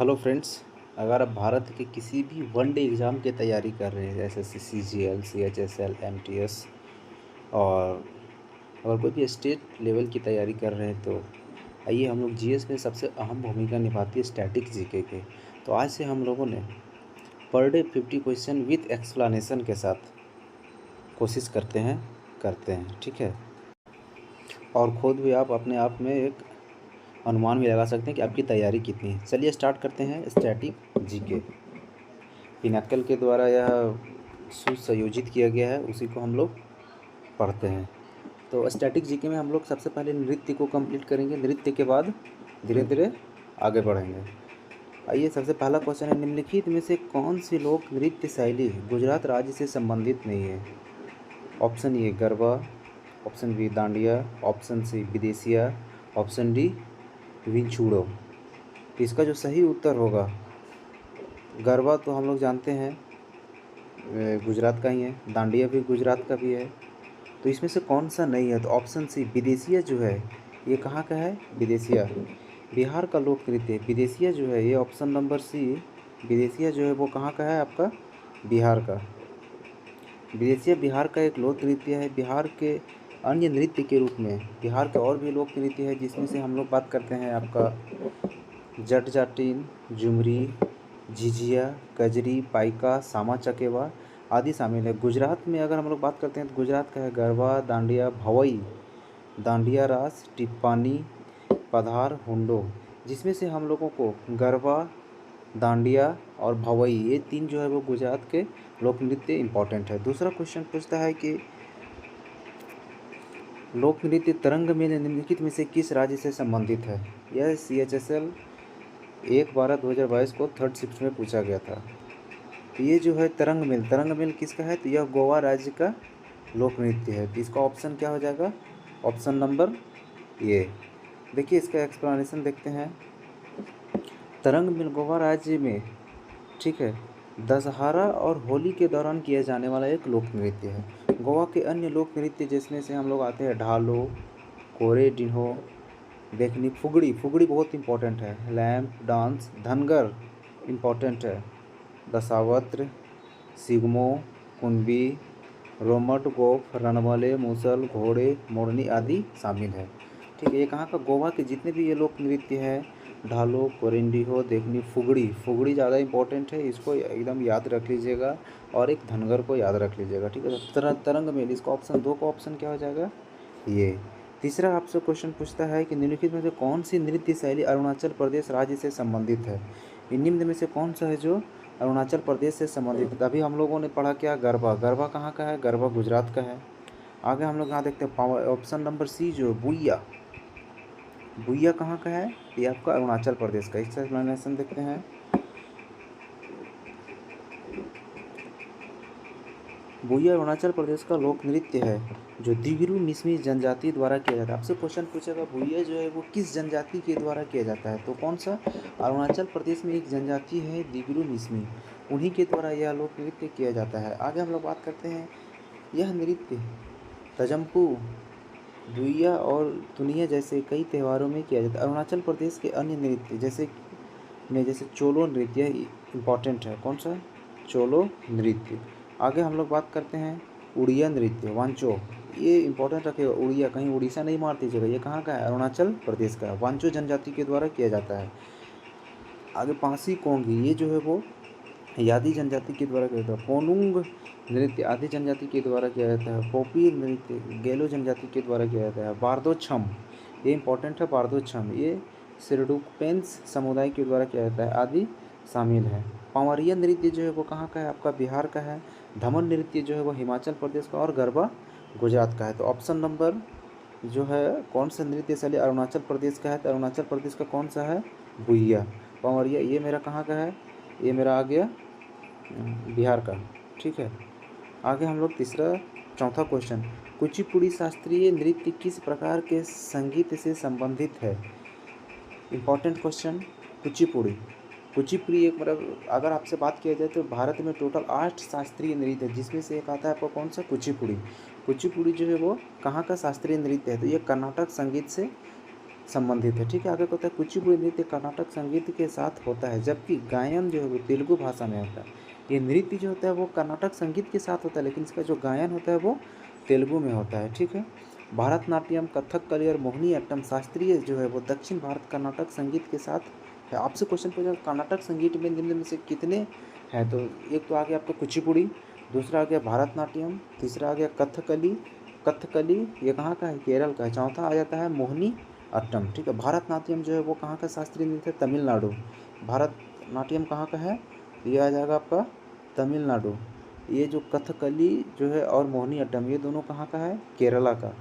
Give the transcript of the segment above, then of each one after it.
Hello friends. अगर आप भारत के किसी भी वनडे एग्ज़ाम की तैयारी कर रहे हैं जैसे CGL, CHSL, MTS और अगर कोई भी स्टेट लेवल की तैयारी कर रहे हैं तो आइए हम लोग जीएस में सबसे अहम भूमिका निभाती है स्टैटिक जीके के। तो आज से हम लोगों ने per day 50 question with explanation के साथ कोशिश करते हैं ठीक है। और खुद भी आप अपने आप में एक अनुमान भी लगा सकते हैं कि आपकी तैयारी कितनी है। चलिए स्टार्ट करते हैं स्टैटिक जीके। पिनाकल के द्वारा यह सुसंयोजित किया गया है, उसी को हम लोग पढ़ते हैं। तो स्टैटिक जीके में हम लोग सबसे पहले नृत्य को कंप्लीट करेंगे, नृत्य के बाद धीरे धीरे आगे बढ़ेंगे। आइए, सबसे पहला क्वेश्चन है, निम्नलिखित में से कौन सी लोक नृत्य शैली गुजरात राज्य से संबंधित नहीं है? Option A Garba, option B Dandiya, option C Bidesia, option D विंचूड़ो। तो इसका जो सही उत्तर होगा, गरबा तो हम लोग जानते हैं गुजरात का ही है, दांडिया भी गुजरात का भी है, तो इसमें से कौन सा नहीं है? तो ऑप्शन सी विदेशिया जो है ये कहाँ का है? विदेशिया बिहार का लोक नृत्य है। विदेशिया जो है ये ऑप्शन नंबर सी, विदेशिया जो है वो कहाँ का है? आपका बिहार का। विदेशिया बिहार का एक लोक नृत्य है। बिहार के अन्य नृत्य के रूप में बिहार का और भी लोक नृत्य है, जिसमें से हम लोग बात करते हैं आपका जट जाटिन, झुमरी, झिझिया, कजरी, पाइका, सामा चकेवा आदि शामिल है। गुजरात में अगर हम लोग बात करते हैं तो गुजरात का है गरबा, दांडिया, भवई, दांडिया रास, टिप्पानी, पधार, हुंडो, जिसमें से हम लोगों को गरबा, दांडिया और भवई ये तीन जो है वो गुजरात के लोक नृत्य इम्पॉर्टेंट है। दूसरा क्वेश्चन पूछता है कि लोक नृत्य तरंग में निम्नलिखित में से किस राज्य से संबंधित है? यह CHSL 1/12/2022 को थर्ड शिफ्ट में पूछा गया था। तो ये जो है तरंग मिल किसका है? तो यह गोवा राज्य का लोक नृत्य है। तो इसका ऑप्शन क्या हो जाएगा? Option number A. देखिए इसका एक्सप्लेनेशन देखते हैं। तरंग मिल गोवा राज्य में, ठीक है, दशहरा और होली के दौरान किया जाने वाला एक लोक नृत्य है। गोवा के अन्य लोक नृत्य जिसमें से हम लोग आते हैं ढालो, कोरे डिन्हो, देखनी, फुगड़ी, फुगड़ी बहुत इंपॉर्टेंट है, लैम्प डांस, धनगर इम्पॉर्टेंट है, दशावत्र, सिगमो, कुंबी, रोमट, गोफ, रणमले, मूसल, घोड़े, मोरनी आदि शामिल है। ठीक है, ये कहाँ का? गोवा के जितने भी ये लोक नृत्य हैं, ढालो, कोरेंडिहो, देखनी, फुगड़ी, फुगड़ी ज़्यादा इंपॉर्टेंट है, इसको एकदम याद रख लीजिएगा, और एक धनगर को याद रख लीजिएगा। ठीक है, तरंग मेल, इसका ऑप्शन 2 का ऑप्शन क्या हो जाएगा? ये। तीसरा आपसे क्वेश्चन पूछता है कि निम्नलिखित में से कौन सी नृत्य शैली अरुणाचल प्रदेश राज्य से संबंधित है? निम्न में से कौन सा है जो अरुणाचल प्रदेश से संबंधित है? अभी हम लोगों ने पढ़ा क्या? गरबा। गरबा कहाँ का है? गरबा गुजरात का है। आगे हम लोग यहाँ देखते हैं ऑप्शन नंबर सी जो बुइया, बुइया कहाँ का है? ये आपका अरुणाचल प्रदेश का। इसका एक्सप्लेनेशन देखते हैं। बुइया अरुणाचल प्रदेश का लोक नृत्य है जो दिगरू मिसमी जनजाति द्वारा किया जाता है। आपसे क्वेश्चन पूछेगा बुइया जो है वो किस जनजाति के द्वारा किया जाता है? तो कौन सा? अरुणाचल प्रदेश में एक जनजाति है दिगरू मिसमी, उन्हीं के द्वारा यह लोक नृत्य किया जाता है। आगे हम लोग बात करते हैं, यह नृत्य तजम्पू, दुइया और दुनिया जैसे कई त्योहारों में किया जाता है। अरुणाचल प्रदेश के अन्य नृत्य जैसे चोलो नृत्य इम्पॉर्टेंट है। कौन सा? चोलो नृत्य। आगे हम लोग बात करते हैं उड़िया नृत्य, वांचो, ये इंपॉर्टेंट रखेगा। उड़िया, कहीं उड़ीसा नहीं मार दीजिएगा, ये कहाँ का है? अरुणाचल प्रदेश का। वांचो जनजाति के द्वारा किया जाता है। आगे पासी कोंगी, ये जो है वो यादी जनजाति के द्वारा किया जाता है। पोनुंग नृत्य आदि जनजाति के द्वारा किया जाता है। पोपी नृत्य गैलो जनजाति के द्वारा किया जाता है। बारदो छम, ये इंपॉर्टेंट है, बारदो छम ये सिरडुकपेंस समुदाय के द्वारा किया जाता है आदि शामिल है। पंवरिया नृत्य जो है वो कहाँ का है? आपका बिहार का है। धमन नृत्य जो है वो हिमाचल प्रदेश का, और गरबा गुजरात का है। तो ऑप्शन नंबर जो है कौन सा नृत्य शैली अरुणाचल प्रदेश का है? तो अरुणाचल प्रदेश का कौन सा है? भुइया। पंवरिया ये मेरा कहाँ का है? ये मेरा आ गया बिहार का। ठीक है, आगे हम लोग चौथा क्वेश्चन, कुचिपुड़ी शास्त्रीय नृत्य किस प्रकार के संगीत से संबंधित है? Important question. कुचिपुड़ी, कुचिपुड़ी एक मतलब अगर आपसे बात किया जाए तो भारत में टोटल 8 शास्त्रीय नृत्य है, जिसमें से एक आता है आपको कौन सा? कुचिपुड़ी। कुचिपुड़ी जो है वो कहाँ का शास्त्रीय नृत्य है? तो ये कर्नाटक संगीत से संबंधित है। ठीक है, आगे कहता है कुचिपुड़ी नृत्य कर्नाटक संगीत के साथ होता है, जबकि गायन जो है वो तेलुगु भाषा में होता है। ये नृत्य जो होता है वो कर्नाटक संगीत के साथ होता है, लेकिन इसका जो गायन होता है वो तेलुगु में होता है। ठीक है, भरतनाट्यम, कथकली और मोहिनी अट्टम शास्त्रीय जो है वो दक्षिण भारत कर्नाटक संगीत के साथ है। आपसे क्वेश्चन पूछा कर्नाटक संगीत में निम्न में से कितने हैं, तो एक तो आ गया आपका कुचिपुड़ी, दूसरा आ गया भरतनाट्यम, तीसरा आ गया कथकली। कथकली ये कहाँ का है, केरल का है। चौथा आ जाता है मोहिनी अट्टम। ठीक है, भरतनाट्यम जो है वो कहाँ का शास्त्रीय नृत्य है, तमिलनाडु। भरतनाट्यम कहाँ का है, ये आ जाएगा आपका तमिलनाडु। ये जो कथकली जो है और मोहिनी अट्टम ये दोनों कहाँ का है, केरला का।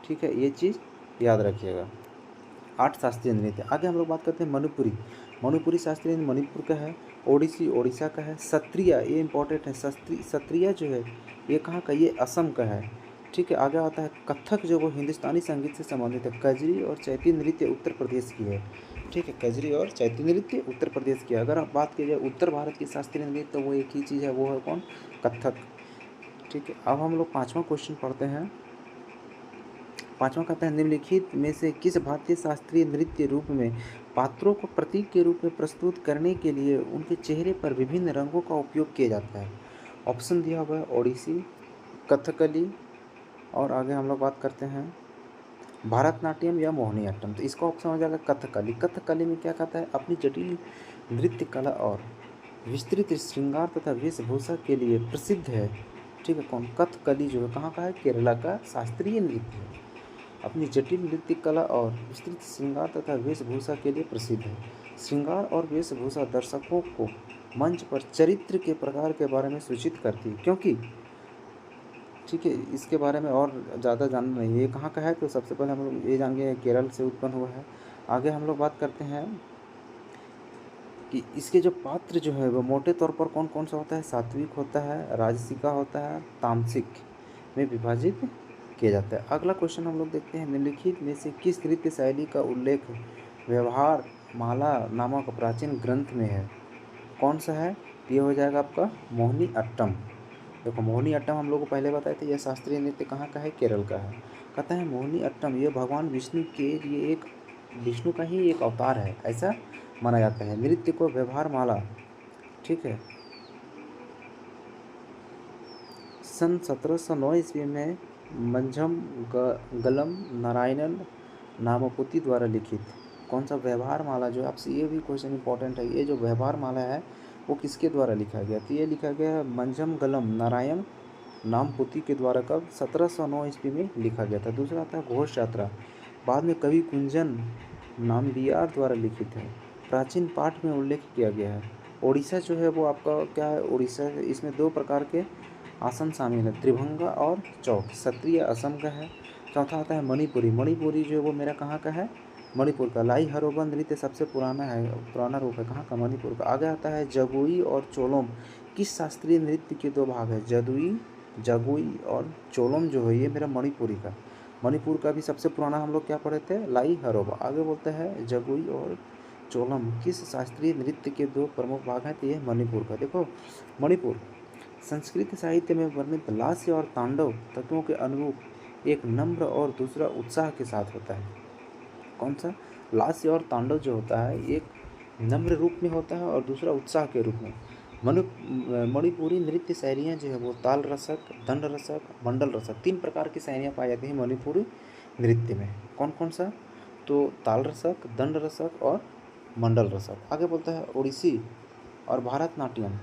ठीक है, ये चीज़ याद रखिएगा। 8 शास्त्रीय नृत्य। आगे हम लोग बात करते हैं मणिपुरी। मणिपुरी शास्त्रीय नृत्य मणिपुर का है। ओडिसी ओडिशा का है। सत्रिय ये इंपॉर्टेंट है, सत्रिय जो है ये कहाँ का, ये असम का है। ठीक है, आगे आता है कथक जो वो हिंदुस्तानी संगीत से संबंधित है। कजरी और चैती नृत्य उत्तर प्रदेश की है। ठीक है, कजरी और चैती नृत्य उत्तर प्रदेश की है। अगर आप बात की जाए उत्तर भारत की शास्त्रीय नृत्य तो वो एक ही चीज़ है, वो है कौन, कथक। ठीक है, अब हम लोग 5वां क्वेश्चन पढ़ते हैं। 5वां कहता है निम्नलिखित में से किस भारतीय शास्त्रीय नृत्य रूप में पात्रों को प्रतीक के रूप में प्रस्तुत करने के लिए उनके चेहरे पर विभिन्न रंगों का उपयोग किया जाता है। ऑप्शन दिया हुआ है ओडिसी, कथकली और आगे हम लोग बात करते हैं भरतनाट्यम या मोहिनी अट्टम। तो इसका ऑप्शन हो जाएगा कथकली। कथकली में क्या कहता है, अपनी जटिल नृत्य कला और विस्तृत श्रृंगार तथा वेशभूषा के लिए प्रसिद्ध है। ठीक है, कौन, कथकली जो है कहाँ का है, केरला का शास्त्रीय नृत्य है। अपनी जटिल नृत्य कला और विस्तृत श्रृंगार तथा वेशभूषा के लिए प्रसिद्ध है। श्रृंगार और वेशभूषा दर्शकों को मंच पर चरित्र के प्रकार के बारे में सूचित करती है, क्योंकि ठीक है इसके बारे में और ज़्यादा जानना नहीं है, ये कहाँ का है, तो सबसे पहले हम लोग ये जानेंगे केरल से उत्पन्न हुआ है। आगे हम लोग बात करते हैं कि इसके जो पात्र जो है वो मोटे तौर पर कौन कौन सा होता है, सात्विक होता है, राजसिका होता है, तामसिक में विभाजित किया जाता है। अगला क्वेश्चन हम लोग देखते हैं निम्नलिखित में से किस नृत्य शैली का उल्लेख व्यवहार माला नामक प्राचीन ग्रंथ में है। कौन सा है, ये हो जाएगा आपका मोहिनी अट्टम। देखो मोहिनी अट्टम हम लोग को पहले बताए थे, यह शास्त्रीय नृत्य कहाँ का है, केरल का है। कहता है मोहिनी अट्टम ये भगवान विष्णु के लिए एक विष्णु का ही एक अवतार है, ऐसा माना जाता है। नृत्य को व्यवहार माला, ठीक है, सन 1709 ईस्वी में मंझम गलम नारायणन नामपुती द्वारा लिखित। कौन सा, व्यवहार माला जो है, आपसे ये भी क्वेश्चन इंपॉर्टेंट है, ये जो व्यवहार माला है वो किसके द्वारा लिखा गया, तो ये लिखा गया है मंझम गलम नारायण नामपुती के द्वारा। कब, 1709 ईस्वी में लिखा गया था। दूसरा आता है घोष यात्रा, बाद में कवि कुंजन नाम्बियार द्वारा लिखित है। प्राचीन पाठ में उल्लेख किया गया है। ओडिशा जो है वो आपका क्या है, उड़ीसा, इसमें 2 प्रकार के आसन शामिल है, त्रिभंगा और चौक। क्षत्रिय असम का है। चौथा आता है मणिपुरी। मणिपुरी जो है वो मेरा कहाँ का है, मणिपुर का। लाई हरोबा नृत्य सबसे पुराना रूप है कहाँ का, मणिपुर का। आगे आता है जगुई और चोलोम। किस शास्त्रीय नृत्य के 2 भाग है, जगुई और चोलोम जो है ये मेरा मणिपुरी का। मणिपुर का भी सबसे पुराना हम लोग क्या पढ़े थे, लाई हरोबा। आगे बोलते हैं जगुई और चोलम किस शास्त्रीय नृत्य के 2 प्रमुख भाग हैं, तो ये मणिपुर का। देखो मणिपुर संस्कृत साहित्य में वर्णित लास्य और तांडव तत्वों के अनुरूप एक नम्र और दूसरा उत्साह के साथ होता है। कौन सा, लास्य और तांडव जो होता है एक नम्र रूप में होता है और दूसरा उत्साह के रूप में। मणिपुरी नृत्य शैलियाँ जो है वो ताल रसक, दंड रसक, मंडल रसक, 3 प्रकार की शैलियाँ पाई जाती हैं मणिपुरी नृत्य में। कौन कौन सा, तो ताल रसक, दंड रसक और मंडल रसक। आगे बोलता है ओडिसी और भरतनाट्यम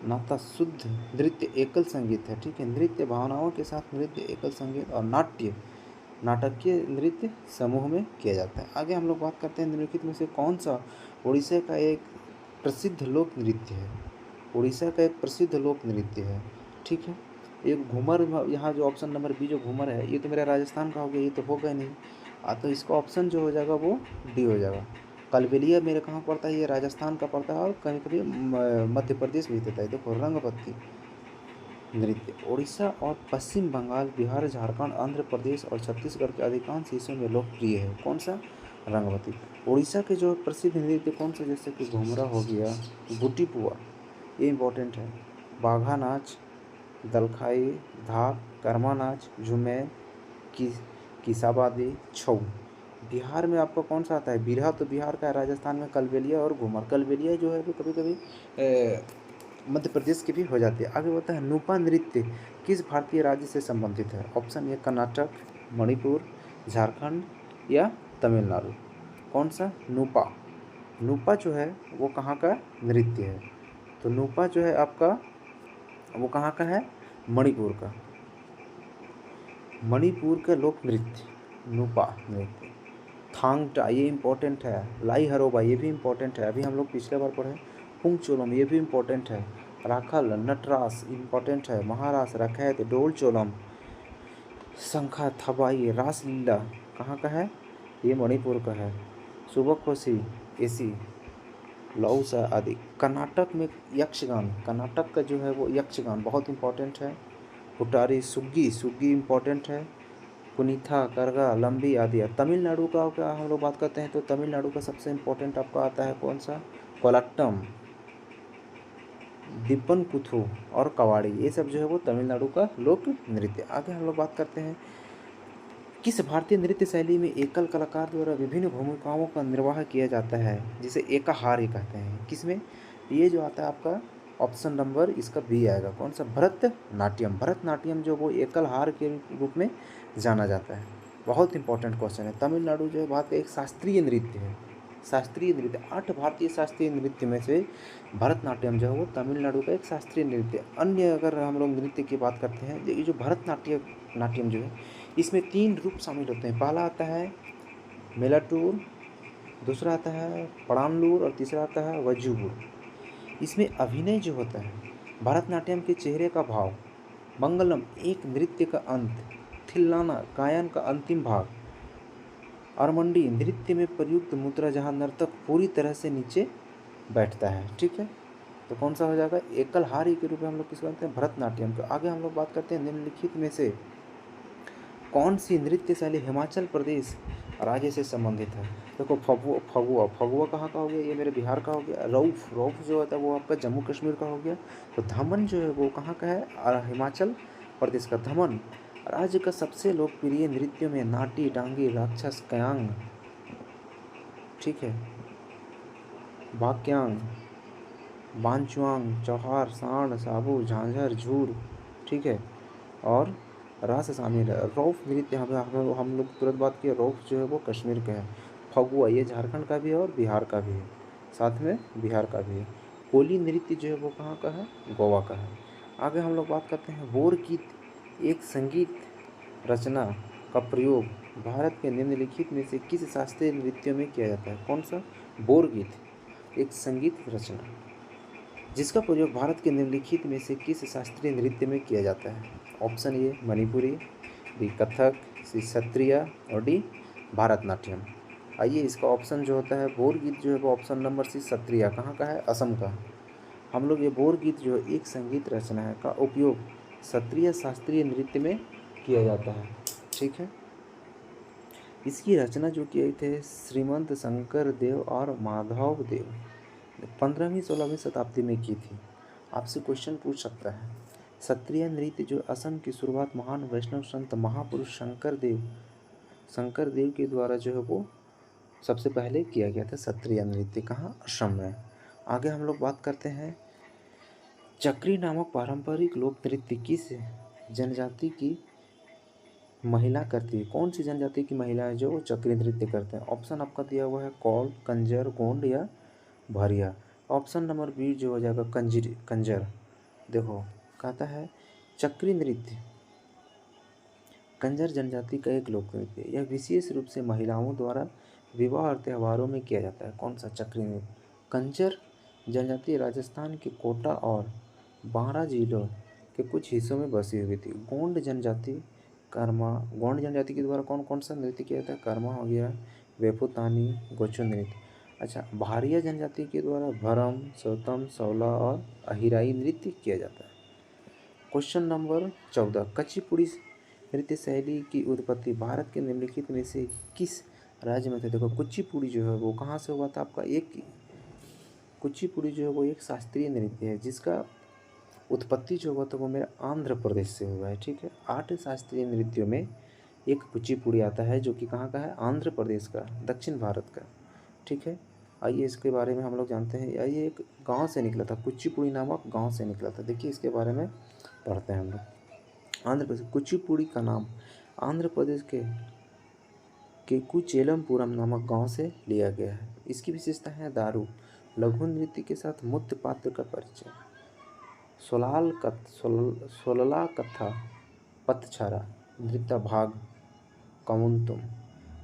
नाता शुद्ध नृत्य एकल संगीत है। ठीक है, नृत्य भावनाओं के साथ नृत्य एकल संगीत और नाट्य नाटकीय नृत्य समूह में किया जाता है। आगे हम लोग बात करते हैं निम्नलिखित में से कौन सा उड़ीसा का एक प्रसिद्ध लोक नृत्य है। उड़ीसा का एक प्रसिद्ध लोक नृत्य है। ठीक है, एक घूमर, यहाँ जो ऑप्शन नंबर बी जो घूमर है ये तो मेरा राजस्थान का हो गया, ये तो होगा नहीं। तो इसका ऑप्शन जो हो जाएगा वो डी हो जाएगा। कलबेलिया मेरे कहाँ पड़ता है, ये राजस्थान का पड़ता है और कहीं कभी मध्य प्रदेश में देता है। देखो रंगपत्ती नृत्य उड़ीसा और पश्चिम बंगाल, बिहार, झारखंड, आंध्र प्रदेश और छत्तीसगढ़ के अधिकांश हिस्सों में लोकप्रिय है। कौन सा, रंगवती। उड़ीसा के जो प्रसिद्ध नृत्य कौन सा, जैसे कि घुमरा हो गया, गुटी पुआ, ये इंपॉर्टेंट है, बाघा नाच, दलखाई, धाक, कर्मा नाच, झूमेर, किसाबादी, छऊ। बिहार में आपका कौन सा आता है? बिरहा तो बिहार का है, राजस्थान में कलबेलिया और घूमर। कलबेलिया जो है वो कभी कभी मध्य प्रदेश की भी हो जाती है। आगे होता है नूपा नृत्य किस भारतीय राज्य से संबंधित है? ऑप्शन ए कर्नाटक, मणिपुर, झारखंड या तमिलनाडु। कौन सा? नूपा। नूपा जो है वो कहाँ का नृत्य है? तो नूपा जो है आपका वो कहाँ का है? मणिपुर का। मणिपुर का लोक नृत्य नूपा नृत्य। थांगटा ये इम्पोर्टेंट है। लाई हरोबा ये भी इम्पोर्टेंट है, अभी हम लोग पिछले बार पढ़े। पुंगचोलम ये भी इम्पोर्टेंट है। राखल, नटरास इम्पोर्टेंट है। महारास, रखैत, डोल चोलम, शंखा थबाई, रासलीला कहाँ का है? ये मणिपुर का है। सुबकोसी, एसी, लौसा आदि। कर्नाटक में यक्षगान, कर्नाटक का जो है वो यक्षगान बहुत इम्पोर्टेंट है। हुटारी, सुग्गी, सुग्गी इम्पोर्टेंट है। कुनीथा, करगा, लंबी आदि। तमिलनाडु का क्या हम लोग बात करते हैं तो तमिलनाडु का सबसे इम्पोर्टेंट आपका आता है कौन सा? कोलाट्टम, दिब्बन कुथु और कवाड़ी, ये सब जो है वो तमिलनाडु का लोक नृत्य। आगे हम लोग बात करते हैं किस भारतीय नृत्य शैली में एकल कलाकार द्वारा विभिन्न भूमिकाओं का निर्वाह किया जाता है, जिसे एकाहार्य कहते हैं? किसमें? ये जो आता है आपका ऑप्शन नंबर इसका बी आएगा। कौन सा? भरतनाट्यम। भरतनाट्यम जो वो एकल हार के रूप में जाना जाता है। बहुत इंपॉर्टेंट क्वेश्चन है। तमिलनाडु जो है भारत का एक शास्त्रीय नृत्य है। शास्त्रीय नृत्य 8 भारतीय शास्त्रीय नृत्य में से भरतनाट्यम जो है वो तमिलनाडु का एक शास्त्रीय नृत्य। अन्य अगर हम लोग नृत्य की बात करते हैं, ये जो नाट्यम जो है इसमें 3 रूप शामिल होते हैं। पहला आता है मेलाटूर, दूसरा आता है पड़ानलूर और तीसरा आता है वज्जुबुर। इसमें अभिनय जो होता है, भरतनाट्यम के चेहरे का भाव, मंगलम एक नृत्य का अंत, थिल्लाना गायन का अंतिम भाग, अरमंडी नृत्य में प्रयुक्त मुद्रा जहाँ नर्तक पूरी तरह से नीचे बैठता है। ठीक है, तो कौन सा हो जाएगा? एकल हारी के रूप में हम लोग किसको कहते हैं? भरतनाट्यम को। आगे हम लोग बात करते हैं निम्नलिखित में से कौन सी नृत्य शैली हिमाचल प्रदेश राज्य से संबंधित है? देखो फगुआ, फगुआ कहाँ का हो गया? ये मेरे बिहार का हो गया। रऊफ, रऊफ जो होता है वो आपका जम्मू कश्मीर का हो गया। तो धमन जो है वो कहाँ का है? हिमाचल प्रदेश का। धमन राज्य का सबसे लोकप्रिय नृत्यों में नाटी, डांगी, राक्षस, कयांग, ठीक है, भाग्यांग, बांचुआंग, चौहार, सांड, साबू, झांझर, झूर, ठीक है, और रास शामिल है। रौफ नृत्य हम लोग तुरंत बात किए, रौफ जो है वो कश्मीर का है। फगुआ ये झारखंड का भी है और बिहार का भी है, साथ में बिहार का भी है। कोली नृत्य जो है वो कहाँ का है? गोवा का है। आगे हम लोग बात करते हैं बोर गीत एक संगीत रचना का प्रयोग भारत के निम्नलिखित में से किस शास्त्रीय नृत्यों में किया जाता है? कौन सा? बोर गीत एक संगीत रचना जिसका प्रयोग भारत के निम्नलिखित में से किस शास्त्रीय नृत्य में किया जाता है? Option A Manipuri, B Kathak, C Sattriya और डी भारतनाट्यम। आइए इसका ऑप्शन जो होता है बोर गीत जो है वो ऑप्शन नंबर सी सत्रिय कहाँ का है? असम का। हम लोग ये बोर गीत जो है एक संगीत रचना है का उपयोग सत्रिय शास्त्रीय नृत्य में किया जाता है। ठीक है, इसकी रचना जो किए थे श्रीमंत शंकर देव और माधव देव 15वीं-16वीं शताब्दी में की थी। आपसे क्वेश्चन पूछ सकता है सत्रिय नृत्य जो असम की शुरुआत महान वैष्णव संत महापुरुष शंकर देव के द्वारा जो है वो सबसे पहले किया गया था। सत्रिय नृत्य कहाँ? असम में। आगे हम लोग बात करते हैं चक्री नामक पारंपरिक लोक नृत्य किस जनजाति की महिला करती है? कौन सी जनजाति की महिलाएं जो वो चक्री नृत्य करते हैं? ऑप्शन आपका दिया हुआ है कौल, कंजर, गोंड या भारिया। ऑप्शन नंबर बी जो हो जाएगा कंजर। देखो कहता है चक्री नृत्य कंजर जनजाति का एक लोक नृत्य है। यह विशेष रूप से महिलाओं द्वारा विवाह और त्योहारों में किया जाता है। कौन सा? चक्री नृत्य। कंजर जनजाति राजस्थान के कोटा और बारां जिलों के कुछ हिस्सों में बसी हुई थी। गोंड जनजाति के द्वारा कौन कौन सा नृत्य किया जाता है? कर्मा हो गया, वेपुतानी, गोचु नृत्य। अच्छा, भारिया जनजाति के द्वारा भरम, सोतम, सौला और अहिराई नृत्य किया जाता है। क्वेश्चन नंबर 14 कुचिपुड़ी नृत्य शैली की उत्पत्ति भारत के निम्नलिखित में से किस राज्य में थे? देखो कुचिपुड़ी जो है वो कहाँ से हुआ था आपका? कुचिपुड़ी जो है वो एक शास्त्रीय नृत्य है जिसका उत्पत्ति जो हुआ था वो मेरा आंध्र प्रदेश से हुआ है। ठीक है, 8 शास्त्रीय नृत्यों में एक कुचिपुड़ी आता है जो कि कहाँ का है, आंध्र प्रदेश का, दक्षिण भारत का। ठीक है, आइए इसके बारे में हम लोग जानते हैं। आइए, एक गांव से निकला था, कुचिपुड़ी नामक गांव से निकला था। देखिए इसके बारे में पढ़ते हैं हम लोग। आंध्र प्रदेश, कुचिपुड़ी का नाम आंध्र प्रदेश के केकुचेलमपुरम नामक गांव से लिया गया है। इसकी विशेषता है दारू, लघु नृत्य के साथ मुक्त पात्र का परिचय, सोलला कथा, पतछारा, नृत्य भाग, कमुनतुम।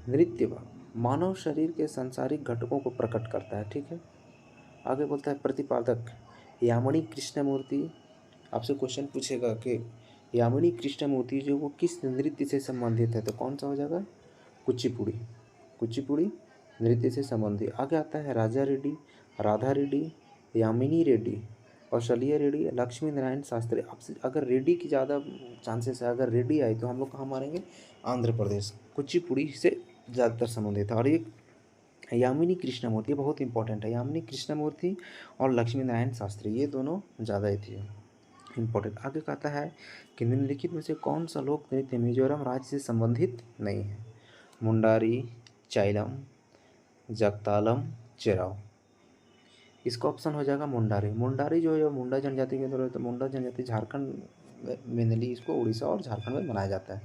नृत्य भाग मानव शरीर के सांसारिक घटकों को प्रकट करता है। ठीक है, आगे बोलता है प्रतिपादक यामिनी कृष्णमूर्ति। आपसे क्वेश्चन पूछेगा कि यामिनी कृष्णमूर्ति जो वो किस नृत्य से संबंधित है, तो कौन सा हो जाएगा, कुचिपुड़ी। कुचिपुड़ी नृत्य से संबंधित। आगे आता है राजा रेड्डी, राधा रेड्डी, यामिनी रेड्डी, कौशल्या रेड्डी, लक्ष्मी नारायण शास्त्री। आपसे अगर रेड्डी की ज़्यादा चांसेस है, अगर रेड्डी आई तो हम लोग कहाँ मारेंगे, आंध्र प्रदेश। कुचिपुड़ी से ज़्यादातर संबंधित है। और ये यामिनी कृष्णमूर्ति बहुत इंपॉर्टेंट है, यामिनी कृष्णमूर्ति और लक्ष्मी नारायण शास्त्री, ये दोनों ज़्यादा ही थी इम्पोर्टेंट। आगे कहता है कि निम्नलिखित में से कौन सा लोक नृत्य मिजोरम राज्य से संबंधित नहीं है, मुंडारी, चाइलम, जगतालम, चेराव। इसका ऑप्शन हो जाएगा मुंडारी। मुंडारी जो है मुंडा जनजाति के अंदर, तो मुंडा जनजाति झारखंड मेनली, इसको उड़ीसा और झारखंड में मनाया जाता है।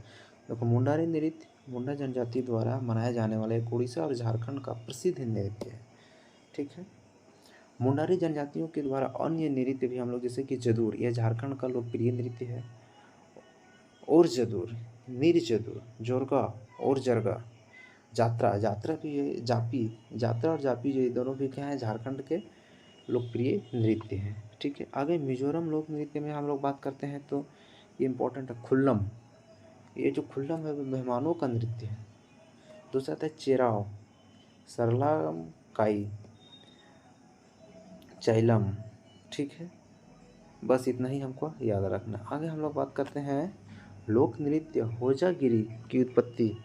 देखो मुंडारी नृत्य मुंडा जनजाति द्वारा मनाए जाने वाले एक उड़ीसा और झारखंड का प्रसिद्ध नृत्य है। ठीक है, मुंडारी जनजातियों के द्वारा अन्य नृत्य भी हम लोग, जैसे कि जदूर, यह झारखंड का लोकप्रिय नृत्य है, और जदूर, निर्जदूर, जोरगा और जरगा, जात्रा, जात्रा भी है, जापी, जात्रा और जापी जो ये दोनों भी क्या है, झारखंड के लोकप्रिय नृत्य हैं। ठीक है, आगे मिजोरम लोक नृत्य में हम लोग बात करते हैं तो ये इम्पोर्टेंट है खुल्लम। ये जो खुल्लम है वो मेहमानों का नृत्य है। दूसरा आता है चेराव, सरलाम काई, चैलम। ठीक है, बस इतना ही हमको याद रखना। आगे हम लोग बात करते हैं लोक नृत्य होजागिरी की उत्पत्ति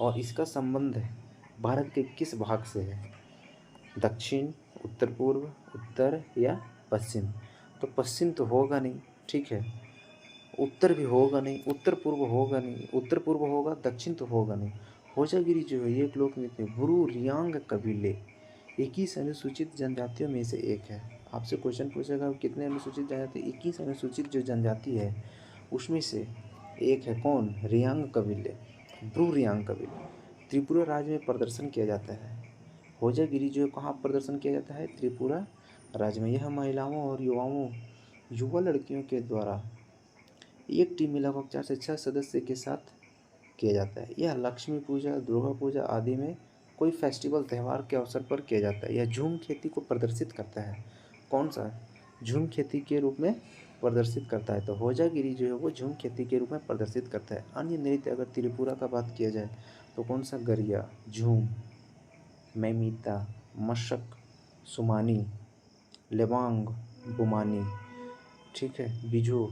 और इसका संबंध भारत के किस भाग से है, दक्षिण, उत्तर पूर्व, उत्तर या पश्चिम। तो पश्चिम तो होगा नहीं, ठीक है, उत्तर भी होगा नहीं, उत्तर पूर्व होगा नहीं, उत्तर पूर्व होगा, दक्षिण तो होगा नहीं। होजागिरी जो है ये एक लोक नृत्य ब्रू रियांग कबीले 21 अनुसूचित जनजातियों में से एक है। आपसे क्वेश्चन पूछेगा कितने अनुसूचित जनजाति, 21 अनुसूचित जो जनजाति है उसमें से एक है कौन, रियांग कबीले, ब्रू रियांग कबीले। त्रिपुरा राज्य में प्रदर्शन किया जाता है। होजागिरी जो है कहाँ प्रदर्शन किया जाता है, त्रिपुरा राज्य में। यह महिलाओं और युवा लड़कियों के द्वारा एक टीम में लगभग 4 से 6 सदस्य के साथ किया जाता है। यह लक्ष्मी पूजा, दुर्गा पूजा आदि में कोई फेस्टिवल त्यौहार के अवसर पर किया जाता है। यह झूम खेती को प्रदर्शित करता है। कौन सा, झूम खेती के रूप में प्रदर्शित करता है। तो होजागिरी जो है वो झूम खेती के रूप में प्रदर्शित करता है। अन्य नृत्य अगर त्रिपुरा का बात किया जाए तो कौन सा, गरिया, झूम, मैमीता, मशक, सुमानी, लेबांग, बुमानी। ठीक है, बिजू,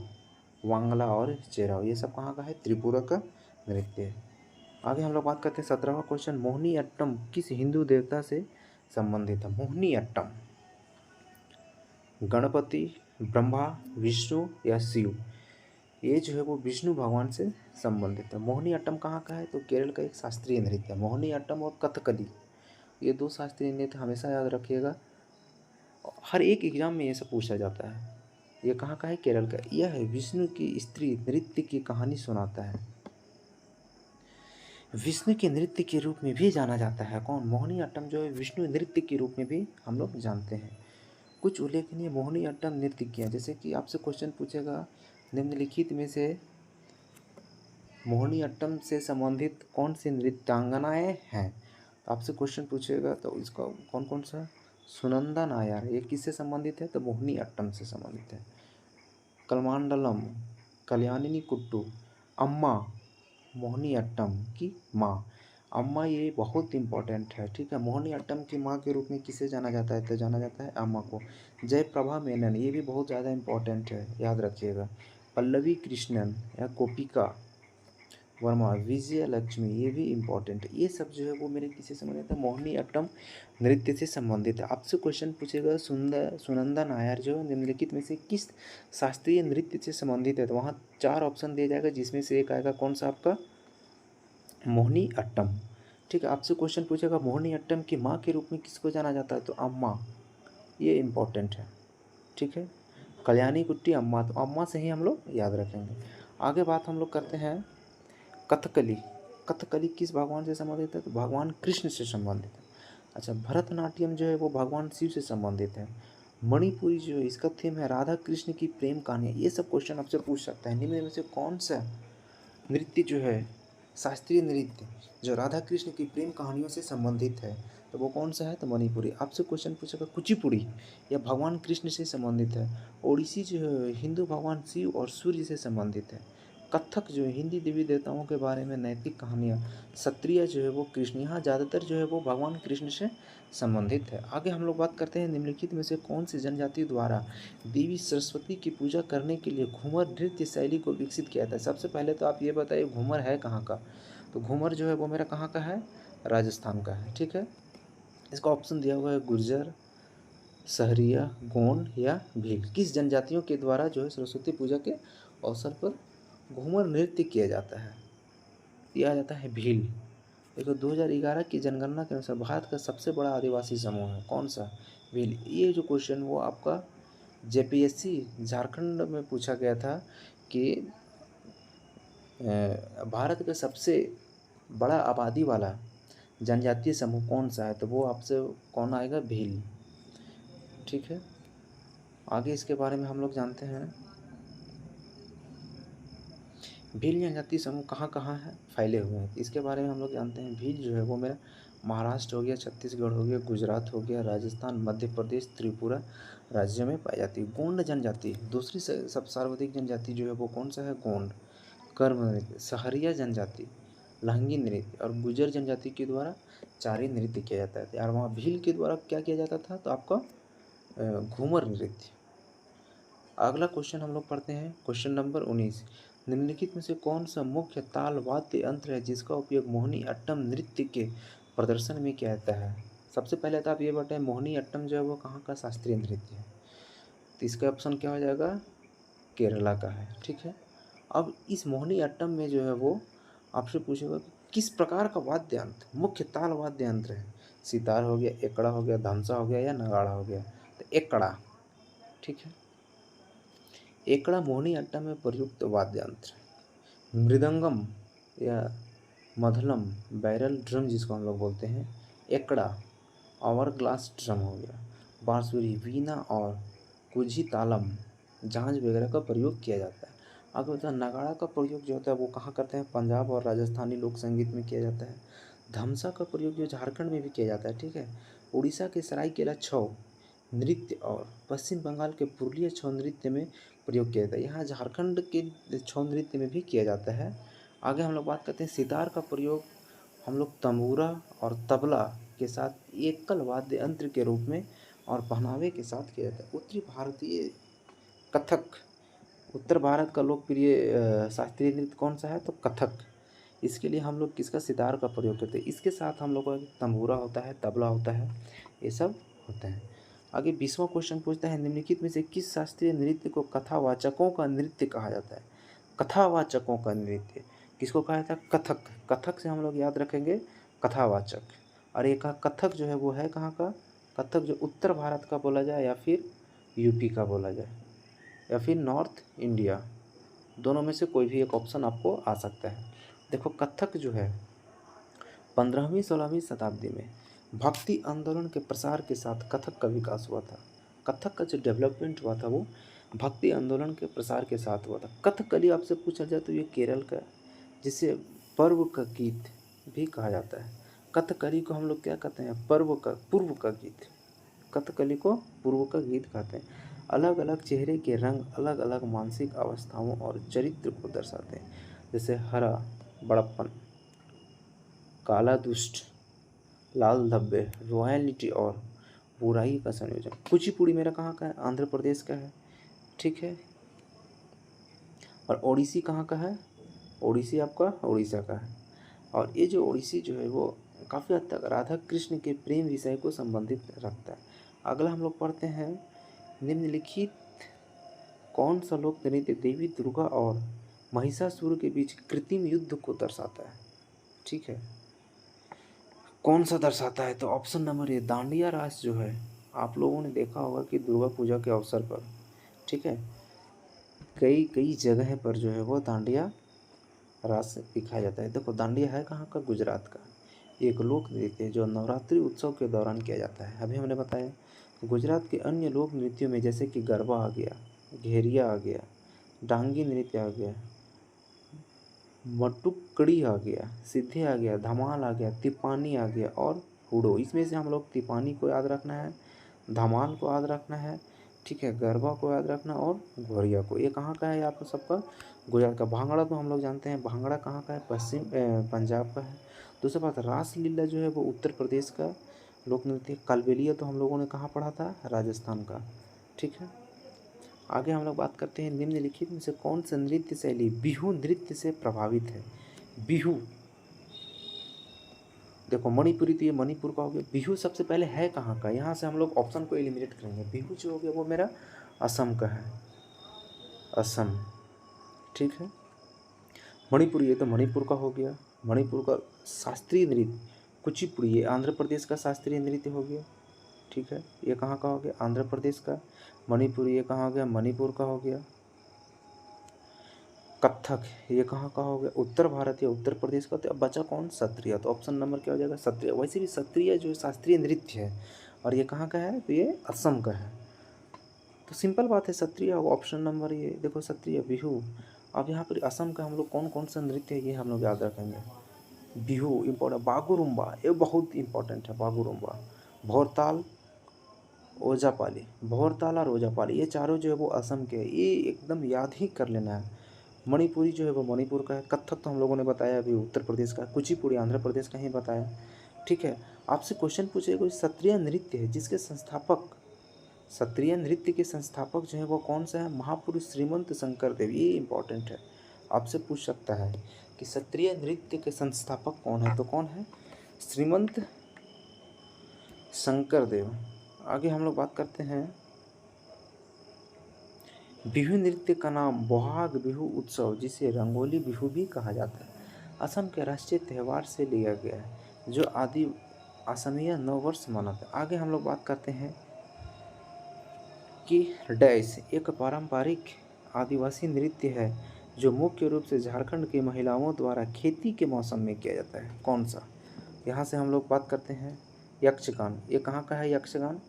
वांगला और चेराव, ये सब कहाँ का है, त्रिपुरा का नृत्य है। आगे हम लोग बात करते हैं 17वां क्वेश्चन, मोहिनी अट्टम किस हिंदू देवता से संबंधित है। मोहिनी अट्टम गणपति, ब्रह्मा, विष्णु या शिव। ये जो है वो विष्णु भगवान से संबंधित है। मोहिनी अट्टम कहाँ का है, तो केरल का एक शास्त्रीय नृत्य है। मोहिनी अट्टम और कथकली, ये दो शास्त्रीय नृत्य हमेशा याद रखिएगा, हर एक एग्जाम में ये सब पूछा जाता है। ये कहाँ का है, केरल का। यह है विष्णु की स्त्री नृत्य की कहानी सुनाता है। विष्णु के नृत्य के रूप में भी जाना जाता है। कौन, मोहिनी अट्टम जो है विष्णु नृत्य के रूप में भी हम लोग जानते हैं। कुछ उल्लेखनीय मोहिनी अट्टम नृत्य किया, जैसे कि आपसे क्वेश्चन पूछेगा निम्नलिखित में से मोहिनी अट्टम से संबंधित कौन सी नृत्यांगनाएं हैं। तो आपसे क्वेश्चन पूछेगा तो इसका कौन कौन सा, सुनंदा नायर, ये किससे संबंधित है, तो मोहिनी अट्टम से संबंधित है। कलमांडलम, कल्याणिनी कुट्टू, अम्मा, मोहिनी अट्टम की माँ। अम्मा ये बहुत इंपॉर्टेंट है, ठीक है। मोहिनी अट्टम की माँ के रूप में किसे जाना जाता है, तो जाना जाता है अम्मा को। जयप्रभा मेनन, ये भी बहुत ज़्यादा इंपॉर्टेंट है, याद रखिएगा। पल्लवी कृष्णन या गोपिका वर्मा, विजय लक्ष्मी, ये भी इम्पोर्टेंट है। ये सब जो है वो मेरे किसी से संबंधित है, मोहिनी अट्टम नृत्य से संबंधित है। आपसे क्वेश्चन पूछेगा सुनंदा नायर जो निम्नलिखित में से किस शास्त्रीय नृत्य से संबंधित है, तो वहाँ 4 ऑप्शन दिया जाएगा, जिसमें से एक आएगा कौन सा आपका, मोहिनी अट्टम। ठीक है, आपसे क्वेश्चन पूछेगा मोहिनी अट्टम की माँ के रूप में किसको जाना जाता है, तो अम्मा, ये इम्पोर्टेंट है। ठीक है, कल्याणी कुट्टी अम्मा, तो अम्मा से ही हम लोग याद रखेंगे। आगे बात हम लोग करते हैं कथकली। कथकली किस भगवान से संबंधित है, तो भगवान कृष्ण से संबंधित है। अच्छा, भरतनाट्यम जो है वो भगवान शिव से संबंधित है। मणिपुरी जो है इसका थीम है राधा कृष्ण की प्रेम कहानी। ये सब क्वेश्चन आपसे पूछ सकता है। निम्न में से कौन सा नृत्य जो है, शास्त्रीय नृत्य जो राधा कृष्ण की प्रेम कहानियों से संबंधित है, तो वो कौन सा है, तो मणिपुरी। आपसे क्वेश्चन पूछेगा कुचिपुड़ी, यह भगवान कृष्ण से संबंधित है। ओडिसी जो है हिंदू भगवान शिव और सूर्य से संबंधित है। कथक जो है हिंदी देवी देवताओं के बारे में नैतिक कहानियाँ। सत्रिया जो है वो कृष्ण, यहाँ ज़्यादातर जो है वो भगवान कृष्ण से संबंधित है। आगे हम लोग बात करते हैं निम्नलिखित में से कौन सी जनजाति द्वारा देवी सरस्वती की पूजा करने के लिए घूमर नृत्य शैली को विकसित किया था। सबसे पहले तो आप ये बताइए घूमर है कहाँ का, तो घूमर जो है वो मेरा कहाँ का है, राजस्थान का है। ठीक है, इसका ऑप्शन दिया हुआ है गुर्जर, सहरिया, गोंड या भील। किस जनजातियों के द्वारा जो है सरस्वती पूजा के अवसर पर घूमर नृत्य किया जाता है, किया जाता है भील। देखो 2011 की जनगणना के अनुसार भारत का सबसे बड़ा आदिवासी समूह है कौन सा, भील। ये जो क्वेश्चन वो आपका जेपीएससी झारखंड में पूछा गया था कि भारत का सबसे बड़ा आबादी वाला जनजातीय समूह कौन सा है, तो वो आपसे कौन आएगा, भील। ठीक है, आगे इसके बारे में हम लोग जानते हैं भील जनजातीय समूह कहाँ कहाँ है फैले हुए हैं, इसके बारे में हम लोग जानते हैं। भील जो है वो मेरा महाराष्ट्र हो गया, छत्तीसगढ़ हो गया, गुजरात हो गया, राजस्थान, मध्य प्रदेश, त्रिपुरा राज्य में पाई जाती है। गोंड जनजाति दूसरी सब सर्वाधिक जनजाति जो है वो कौन सा है, गोंड। कर्म नृत्य, सहरिया जनजाति लहंगी नृत्य और गुजर जनजाति के द्वारा चारी नृत्य किया जाता है। यार वहाँ भील के द्वारा क्या किया जाता था, तो आपका घूमर नृत्य। अगला क्वेश्चन हम लोग पढ़ते हैं, क्वेश्चन नंबर 19। निम्नलिखित में से कौन सा मुख्य ताल वाद्य यंत्र है जिसका उपयोग मोहिनी अट्टम नृत्य के प्रदर्शन में किया जाता है। सबसे पहले तो आप ये बताएं मोहिनी अट्टम जो है वो कहाँ का शास्त्रीय नृत्य है, तो इसका ऑप्शन क्या हो जाएगा, केरला का है। ठीक है, अब इस मोहिनी अट्टम में जो है वो आपसे पूछेगा कि किस प्रकार का वाद्य यंत्र मुख्य ताल वाद्य यंत्र है। सितार हो गया, एकड़ा हो गया, धमसा हो गया या नगाड़ा हो गया, तो एकड़ा। ठीक है, एकड़ा मोहिनी अट्टम में प्रयुक्त वाद्य यंत्र है। मृदंगम या मधलम, बैरल ड्रम जिसको हम लोग बोलते हैं, एकड़ा आवर ग्लास ड्रम हो गया, बांसुरी, वीणा और कुझी तालम, झांझ वगैरह का प्रयोग किया जाता है। आगे होता है नगाड़ा का प्रयोग जो होता है वो कहाँ करते हैं, पंजाब और राजस्थानी लोक संगीत में किया जाता है। धमसा का प्रयोग जो झारखंड में भी किया जाता है। ठीक है, उड़ीसा के सरायकेला छऊ नृत्य और पश्चिम बंगाल के पुरुलिया छऊ नृत्य में प्रयोग किया जाता है। यहाँ झारखंड के छऊ नृत्य में भी किया जाता है। आगे हम लोग बात करते हैं सितार का प्रयोग हम लोग तंबूरा और तबला के साथ एकल वाद्य यंत्र के रूप में और पहनावे के साथ किया जाता है। उत्तरी भारतीय कथक, उत्तर भारत का लोकप्रिय शास्त्रीय नृत्य कौन सा है, तो कथक। इसके लिए हम लोग किसका, सितार का प्रयोग करते हैं। इसके साथ हम लोग का तंबूरा होता है, तबला होता है, ये सब होते हैं। आगे 20वां क्वेश्चन पूछता है निम्नलिखित में से किस शास्त्रीय नृत्य को कथावाचकों का नृत्य कहा जाता है। कथावाचकों का नृत्य किसको कहा जाता है, कथक। कथक से हम लोग याद रखेंगे कथावाचक। और एक कथक जो है वो है कहाँ का, कथक जो उत्तर भारत का बोला जाए या फिर यूपी का बोला जाए या फिर नॉर्थ इंडिया, दोनों में से कोई भी एक ऑप्शन आपको आ सकता है। देखो कथक जो है 15वीं 16वीं शताब्दी में भक्ति आंदोलन के प्रसार के साथ कथक का विकास हुआ था। कथक का जो डेवलपमेंट हुआ था वो भक्ति आंदोलन के प्रसार के साथ हुआ था। कथकली आपसे पूछा जाए तो ये केरल का, जिसे पर्व का गीत भी कहा जाता है। कथकली को हम लोग क्या कहते हैं, पूर्व का गीत। कथकली को पूर्व का गीत कहते हैं। अलग अलग चेहरे के रंग अलग अलग मानसिक अवस्थाओं और चरित्र को दर्शाते हैं, जैसे हरा बड़प्पन, काला दुष्ट, लाल धब्बे, रॉयल्टी और बुराई का संयोजन। कुचिपुड़ी मेरा कहाँ का है, आंध्र प्रदेश का है। ठीक है, और ओडिसी कहाँ का है, ओडिसी आपका उड़ीसा का है। और ये जो ओडिसी जो है वो काफ़ी हद तक राधा कृष्ण के प्रेम विषय को संबंधित रखता है। अगला हम लोग पढ़ते हैं निम्नलिखित कौन सा लोक नृत्य देवी दुर्गा और महिषासुर के बीच कृत्रिम युद्ध को दर्शाता है। ठीक है। कौन सा दर्शाता है? तो ऑप्शन नंबर ए दांडिया रास जो है, आप लोगों ने देखा होगा कि दुर्गा पूजा के अवसर पर, ठीक है, कई कई जगह पर जो है वो दांडिया रास दिखाया जाता है। देखो दांडिया है कहाँ का? गुजरात का एक लोक नृत्य है जो नवरात्रि उत्सव के दौरान किया जाता है। अभी हमने बताया गुजरात के अन्य लोक नृत्यों में जैसे कि गरबा आ गया, घेरिया आ गया, डांगी नृत्य आ गया, मटुकड़ी आ गया, सिद्धे आ गया, धमाल आ गया, तिपानी आ गया और हुडो। इसमें से हम लोग तिपानी को याद रखना है, धमाल को याद रखना है, ठीक है, गरबा को याद रखना और घोरिया को। ये कहाँ का है आपको सबका? गुजरात का। भांगड़ा तो हम लोग जानते हैं, भांगड़ा कहाँ का है? पंजाब का है। दूसरी बात रास लीला जो है वो उत्तर प्रदेश का लोक नृत्य। कालबेलिया तो हम लोगों ने कहाँ पढ़ा था? राजस्थान का। ठीक है, आगे हम लोग बात करते हैं निम्नलिखित में से कौन सा नृत्य शैली बिहू नृत्य से प्रभावित है? बिहू, देखो मणिपुरी तो ये मणिपुर का हो गया। बिहू सबसे पहले है कहाँ का? यहाँ से हम लोग ऑप्शन को एलिमिनेट करेंगे। बिहू जो हो गया वो मेरा असम का है, असम। ठीक है, मणिपुरी ये तो मणिपुर का हो गया। मणिपुर का शास्त्रीय नृत्य कुचिपुड़ी, ये आंध्र प्रदेश का शास्त्रीय नृत्य हो गया। ठीक है, ये कहाँ का हो गया? आंध्र प्रदेश का। मणिपुरी ये कहाँ हो गया? मणिपुर का हो गया। कथक ये कहाँ का हो गया? उत्तर भारत या उत्तर प्रदेश का। तो अब बचा कौन? सत्रिया। तो ऑप्शन नंबर क्या हो जाएगा? सत्रिया। वैसे भी सत्रिया जो शास्त्रीय नृत्य है और ये कहाँ का है? तो ये असम का है। तो सिंपल बात है, सत्रिया ऑप्शन नंबर ये देखो, सत्रिया बिहू। अब यहाँ पर असम का हम लोग कौन कौन सा नृत्य है ये हम लोग याद रखेंगे। बिहू इम्पोर्टेंट, बागुरुम्बा ये बहुत इंपॉर्टेंट है, बागुरुम्बा, भोरताल, ओजापाली। भोरताल और ओजापाली ये चारों जो है वो असम के हैं, ये एकदम याद ही कर लेना है। मणिपुरी जो है वो मणिपुर का है। कथक तो हम लोगों ने बताया अभी उत्तर प्रदेश का। कुचिपुड़ी आंध्र प्रदेश का ही बताया। ठीक है, आपसे क्वेश्चन पूछेगा कोई क्षत्रिय नृत्य है जिसके संस्थापक, क्षत्रिय नृत्य के संस्थापक जो है वो कौन सा है? महापुरुष श्रीमंत शंकर देव। ये इंपॉर्टेंट है, आपसे पूछ सकता है कि क्षत्रिय नृत्य के संस्थापक कौन है? तो कौन है? श्रीमंत शंकर देव। आगे हम लोग बात करते हैं, बिहू नृत्य का नाम बोहाग बिहू उत्सव जिसे रंगोली बिहू भी कहा जाता है, असम के राष्ट्रीय त्यौहार से लिया गया है जो आदि असमिया नव वर्ष मनाते हैं। आगे हम लोग बात करते हैं कि डैश एक पारंपरिक आदिवासी नृत्य है जो मुख्य रूप से झारखंड की महिलाओं द्वारा खेती के मौसम में किया जाता है। कौन सा? यहाँ से हम लोग बात करते हैं यक्षगान। ये कहाँ का है यक्षगान?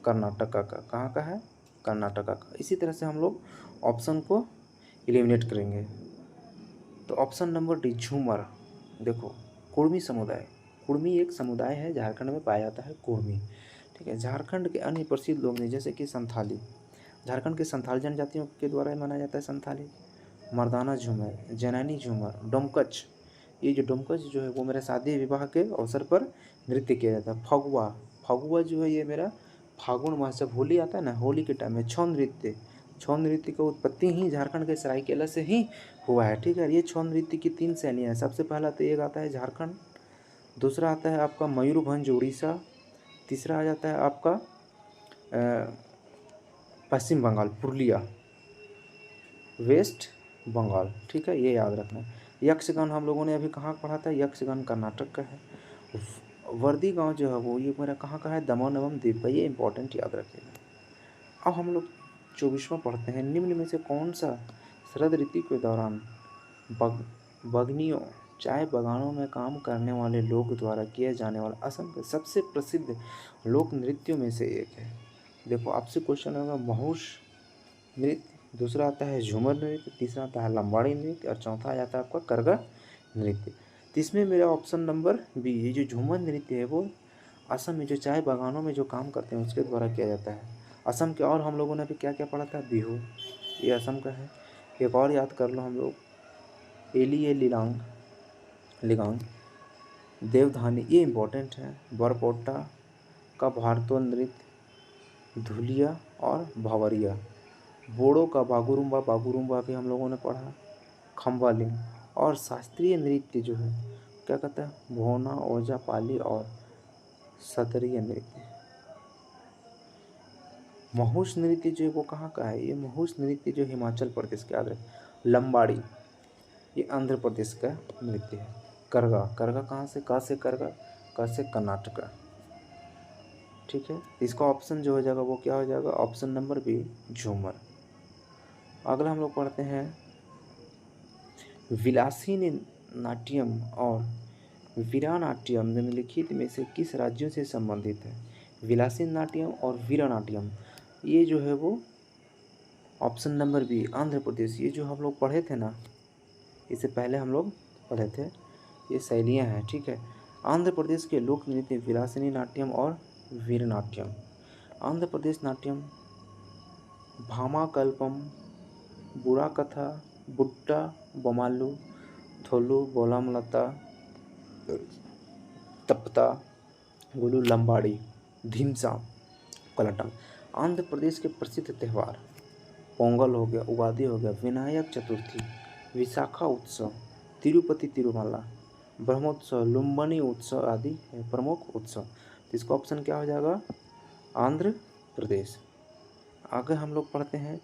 कर्नाटका का। कहाँ का है? कर्नाटका का। इसी तरह से हम लोग ऑप्शन को एलिमिनेट करेंगे। तो ऑप्शन नंबर डी झूमर। देखो कुर्मी समुदाय, कुर्मी एक समुदाय है झारखंड में पाया जाता है, कुर्मी। ठीक है, झारखंड के अन्य प्रसिद्ध लोग हैं जैसे कि संथाली, झारखंड के संथाल जनजातियों के द्वारा मनाया जाता है संथाली। मर्दाना झूमर, जैनानी झूमर, डोमकच। ये जो डोमकच जो है वो मेरा शादी विवाह के अवसर पर नृत्य किया जाता है। फगुआ, फगुआ जो है ये मेरा फागुन मास जब होली आता है ना, होली के टाइम में छौ नृत्य, छौ नृत्य का उत्पत्ति ही झारखंड के सरायकेला से ही हुआ है। ठीक है, ये छौ नृत्य की 3 शैलियाँ हैं। सबसे पहला तो एक आता है झारखंड, दूसरा आता है आपका मयूरभंज उड़ीसा, तीसरा आ जाता है आपका पश्चिम बंगाल पुरुलिया, वेस्ट बंगाल। ठीक है, ये याद रखना है। यक्षगान हम लोगों ने अभी कहाँ पढ़ा था? यक्षगान कर्नाटक का है। वर्दी गांव जो है वो ये मेरा कहाँ का है? दमन एवं दीव का। ये इंपॉर्टेंट याद रखिएगा। अब हम लोग 24वां पढ़ते हैं, निम्न में से कौन सा शरद ऋतु के दौरान बगनियों चाय बागानों में काम करने वाले लोग द्वारा किया जाने वाला असम के सबसे प्रसिद्ध लोक नृत्यों में से एक है? देखो आपसे क्वेश्चन होगा महूष नृत्य, दूसरा आता है झूमर नृत्य, तीसरा आता है लंबाड़ी नृत्य और चौथा आ जाता है आपका करगा नृत्य। तो इसमें मेरा ऑप्शन नंबर बी, ये जो झूमर नृत्य है वो असम में जो चाय बागानों में जो काम करते हैं उसके द्वारा किया जाता है असम के। और हम लोगों ने अभी क्या क्या पढ़ा था? बिहू, ये असम का है। एक और याद कर लो हम लोग, एली ए लिलांग, लिगांग, देवधानी, ये इम्पोर्टेंट है। बरपोटा का भारतोल नृत्य, धुलिया और भावरिया। बोड़ो का बागुरुम्बा, बागुरुम्बा भी हम लोगों ने पढ़ा। खम्बालिंग और शास्त्रीय नृत्य जो है क्या कहता है? भोना, ओजा पाली और सतरीय नृत्य। महूष नृत्य जो है वो कहाँ का है? ये महूष नृत्य जो हिमाचल प्रदेश के, याद रखें। लंबाड़ी ये आंध्र प्रदेश का नृत्य है। करगा, करगा कहाँ से, क से करगा, क से कर्नाटका। ठीक है, इसका ऑप्शन जो हो जाएगा वो क्या हो जाएगा, ऑप्शन नंबर बी झूमर। अगला हम लोग पढ़ते हैं विलासिनी नाट्यम और वीरानाट्यम निम्नलिखित में से किस राज्यों से संबंधित है। विलासी नाट्यम और वीरानाट्यम, ये जो है वो option number B Andhra Pradesh. ये जो हम लोग पढ़े थे ना, इससे पहले हम लोग पढ़े थे, ये शैलियाँ हैं। ठीक है, आंध्र प्रदेश के लोक नृत्य विलासिनी नाट्यम और वीरनाट्यम। आंध्र प्रदेश नाट्यम भामाकल्पम, बुराकथा, बुट्टा बोमालू, थोलू बोलामलता, तप्ता, गुलू लंबाड़ी, धिमसा, कलटम। आंध्र प्रदेश के प्रसिद्ध त्यौहार पोंगल हो गया, उगादि हो गया, विनायक चतुर्थी, विशाखा उत्सव, तिरुपति तिरुमला, ब्रह्मोत्सव, लुम्बनी उत्सव आदि प्रमुख उत्सव। तो इसका ऑप्शन क्या हो जाएगा, आंध्र प्रदेश। आगे हम लोग पढ़ते हैं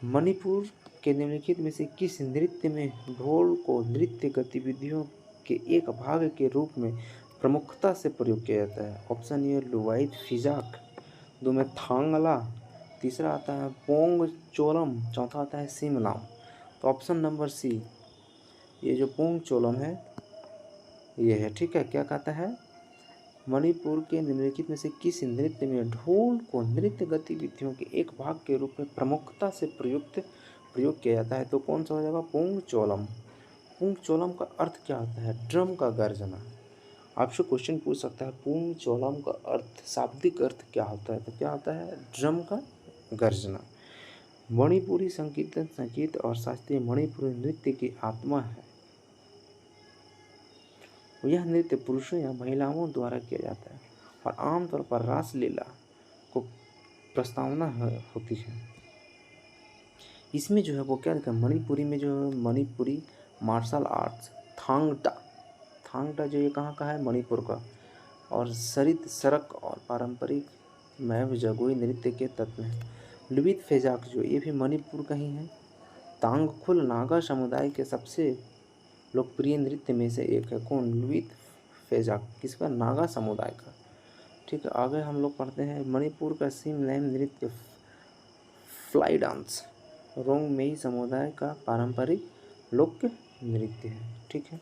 मणिपुर के निम्नलिखित में से किस नृत्य में ढोल को नृत्य गतिविधियों के एक भाग के रूप में प्रमुखता से प्रयोग किया जाता है। ऑप्शन ए लुवाइट फिजाक, दो में थांगला, तीसरा आता है पोंग चोलम, चौथा आता है सिमलाम। तो ऑप्शन नंबर सी, ये जो पोंग चोलम है ये है। ठीक है, क्या कहता है, मणिपुर के निम्नलिखित में से किस नृत्य में ढोल को नृत्य गतिविधियों के एक भाग के रूप में प्रमुखता से प्रयोग किया जाता है। तो कौन सा हो जाएगा, पोंग चोलम। पोंग चोलम का अर्थ क्या होता है, ड्रम का गर्जना। आपसे क्वेश्चन पूछ सकता है पोंग चोलम का अर्थ, शाब्दिक अर्थ क्या होता है, तो क्या होता है, ड्रम का गर्जना। मणिपुरी संकीर्तन संगीत और शास्त्रीय मणिपुरी नृत्य की आत्मा है। यह नृत्य पुरुषों या महिलाओं द्वारा किया जाता है और आमतौर पर रासलीला को प्रस्तावना होती है। इसमें जो है वो क्या लिखा है, मणिपुरी में जो है मणिपुरी मार्शल आर्ट्स थांगटा, थांगटा जो ये कहाँ का है, मणिपुर का, और सरित सरक और पारंपरिक मैव जगोई नृत्य के तत्व हैं। लुबित फेजाक जो ये भी मणिपुर का ही है। तांगखुल नागा समुदाय के सबसे लोकप्रिय नृत्य में से एक है। कौन, लुबित फेजाक, किसका, नागा समुदाय का। ठीक है, आगे हम लोग पढ़ते हैं मणिपुर का सिमलैम नृत्य फ्लाई डांस रोंगमेई समुदाय का पारंपरिक लोक नृत्य है। ठीक है,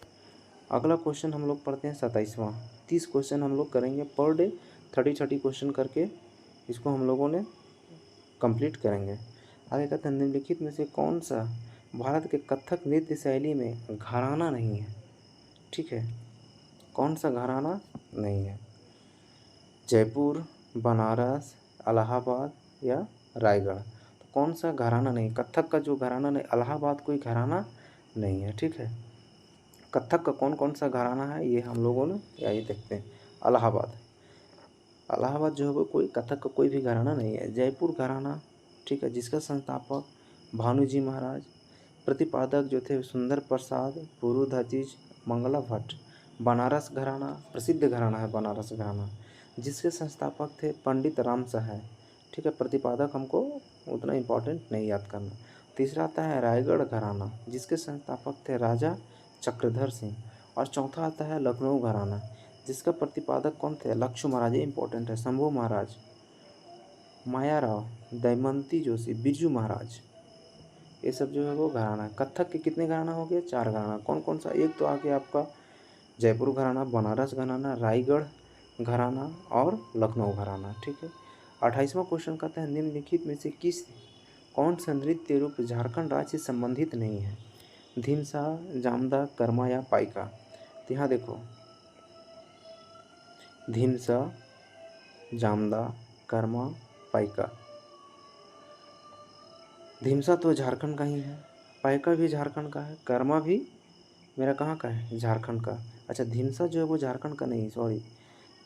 अगला क्वेश्चन हम लोग पढ़ते हैं 27वां। 30 क्वेश्चन हम लोग करेंगे पर डे, 30 क्वेश्चन करके इसको हम लोगों ने कंप्लीट करेंगे। आगे कहते हैं निम्नलिखित में से कौन सा भारत के कथक नृत्य शैली में घराना नहीं है। ठीक है, कौन सा घराना नहीं है, जयपुर, बनारस, इलाहाबाद या रायगढ़। तो कौन सा घराना नहीं, कथक का जो घराना नहीं, इलाहाबाद कोई घराना नहीं है। ठीक है, कथक का कौन कौन सा घराना है ये हम लोगों ने यही देखते हैं। इलाहाबाद, इलाहाबाद जो है वो कोई कथक का कोई भी घराना नहीं है। जयपुर घराना, ठीक है, जिसका संस्थापक भानुजी महाराज, प्रतिपादक जो थे सुंदर प्रसाद पुरोधाचीज मंगला भट्ट। बनारस घराना प्रसिद्ध घराना है, बनारस घराना, जिसके संस्थापक थे पंडित राम सहाय। ठीक है, प्रतिपादक हमको उतना इम्पोर्टेंट नहीं याद करना। तीसरा आता है रायगढ़ घराना, जिसके संस्थापक थे राजा चक्रधर सिंह। और चौथा आता है लखनऊ घराना, जिसका प्रतिपादक कौन थे, लक्ष्य महाराज, ये इंपॉर्टेंट है, शंभू महाराज, मायाराव, दमयंती जोशी, बिरजू महाराज। ये सब जो है वो घराना है। कथक के कितने घराना हो गए, 4 घराना। कौन कौन सा, एक तो आ गया आपका जयपुर घराना, बनारस घराना, रायगढ़ घराना और लखनऊ घराना। ठीक है, 28वां क्वेश्चन कहता है निम्नलिखित में से किस कौन सा नृत्य रूप झारखंड राज्य से संबंधित नहीं है। धिमसा, जामदा, कर्मा या पाइका। तो यहाँ देखो, धिमसा, जामदा, कर्मा, पाइका। धिमसा तो झारखंड का ही है, पाइका भी झारखंड का है, कर्मा भी मेरा कहाँ का है, झारखंड का। अच्छा, धिमसा जो है वो झारखंड का नहीं, सॉरी,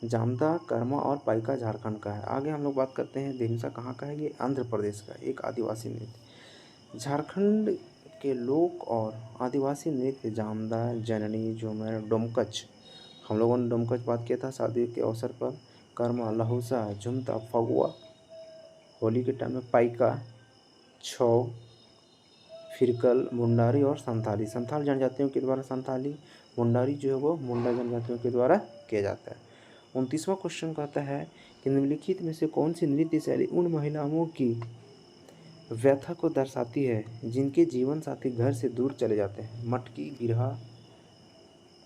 जामदा, कर्मा और पाइका झारखंड का है। आगे हम लोग बात करते हैं धिमसा कहाँ का है, ये आंध्र प्रदेश का एक आदिवासी नृत्य। झारखंड के लोक और आदिवासी नृत्य जामदा, जननी, झूमर, डोमकच, हम लोगों ने डोमकच बात किया था शादी के अवसर पर, कर्मा, लहुसा, झुमता, फगुआ होली के टाइम में, पाइका, छौ, फिरकल, मुंडारी और संथाली। संथाल जनजातियों के द्वारा संथाली मुंडारी जो है वो मुंडा जनजातियों के द्वारा किया जाता है। 29वां क्वेश्चन कहता है कि निम्नलिखित में से कौन सी नृत्य शैली उन महिलाओं की व्यथा को दर्शाती है जिनके जीवन साथी घर से दूर चले जाते हैं? मटकी, बिरहा,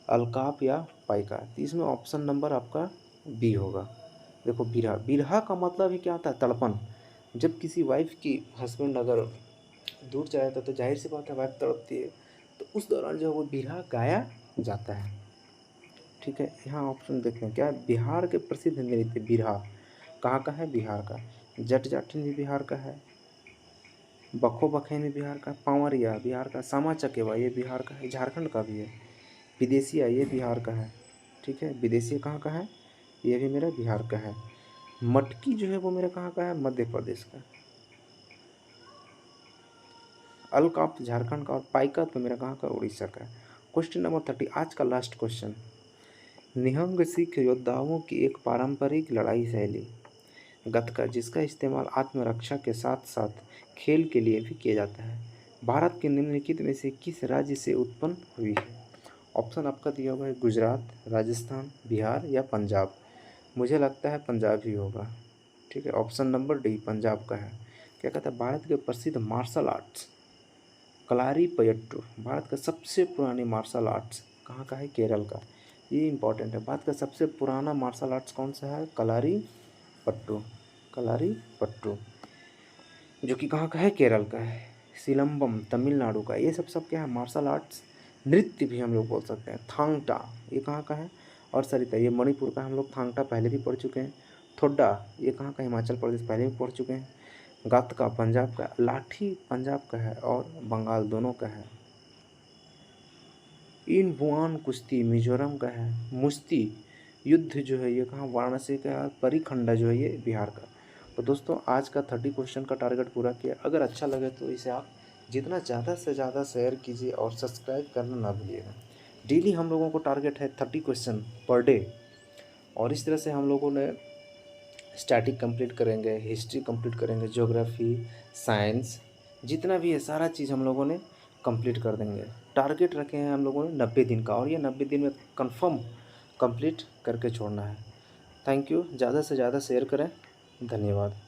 अलकाप या पाइका? तो इसमें ऑप्शन नंबर आपका बी होगा। देखो, बिरहा, बिरहा का मतलब ही क्या होता है? तड़पन। जब किसी वाइफ की हस्बैंड अगर दूर चला जाता है तो जाहिर सी बात है वाइफ तड़पती है, तो उस दौरान जो है वो बिरहा गाया जाता है। ठीक है, यहाँ ऑप्शन देखते हैं क्या है? बिहार के प्रसिद्ध नृत्य बिरहा कहाँ का है? बिहार का। जट जाटिन भी बिहार का है, बखो बखैनी बिहार का, पावरिया बिहार का, सामा चकेवा ये बिहार का है, झारखंड का भी है। विदेशिया ये बिहार का है। ठीक है, विदेशिया कहाँ का है? ये भी मेरा बिहार का है। मटकी जो है वो मेरा कहाँ का है? मध्य प्रदेश का। अलकाप झारखंड का, और पाइका तो मेरा कहाँ का? उड़ीसा का है। क्वेश्चन नंबर 30, आज का लास्ट क्वेश्चन। निहंग सिख योद्धाओं की एक पारंपरिक लड़ाई शैली गतका, जिसका इस्तेमाल आत्मरक्षा के साथ साथ खेल के लिए भी किया जाता है, भारत के निम्नलिखित में से किस राज्य से उत्पन्न हुई है? ऑप्शन आपका दिया हुआ है गुजरात, राजस्थान, बिहार या पंजाब। मुझे लगता है पंजाब ही होगा। ठीक है, ऑप्शन नंबर डी पंजाब का है। क्या कहता है? भारत के प्रसिद्ध मार्शल आर्ट्स कलारीपयट्टू, भारत का सबसे पुरानी मार्शल आर्ट्स कहाँ का है? केरल का। ये इंपॉर्टेंट है। भारत का सबसे पुराना मार्शल आर्ट्स कौन सा है? कलारीपट्टू, कलारीपट्टू, जो कि कहाँ का है? केरल का है। सिलम्बम तमिलनाडु का। ये सब क्या है? Martial arts. नृत्य भी हम लोग बोल सकते हैं। थांगटा ये कहाँ का है? और सरिता ये मणिपुर का। हम लोग थांगटा पहले भी पढ़ चुके हैं। थोड्डा ये कहाँ का? हिमाचल प्रदेश, पहले भी पढ़ चुके हैं। गातका पंजाब का। लाठी पंजाब का है और बंगाल दोनों का है। इन बुआन कुश्ती मिजोरम का है। मुश्ती युद्ध जो है ये कहाँ? वाराणसी का है। और परिखंडा जो है ये बिहार का। तो दोस्तों आज का 30 क्वेश्चन का टारगेट पूरा किया। अगर अच्छा लगे तो इसे आप जितना ज़्यादा से ज़्यादा शेयर कीजिए और सब्सक्राइब करना ना भूलिएगा। डेली हम लोगों को टारगेट है 30 क्वेश्चन पर डे, और इस तरह से हम लोगों ने स्टैटिक कंप्लीट करेंगे, हिस्ट्री कंप्लीट करेंगे, ज्योग्राफी, साइंस, जितना भी है सारा चीज़ हम लोगों ने कंप्लीट कर देंगे। टारगेट रखे हैं हम लोगों ने 90 दिन का, और ये 90 दिन में कंफर्म कंप्लीट करके छोड़ना है। Thank you. ज़्यादा से ज़्यादा शेयर करें। धन्यवाद।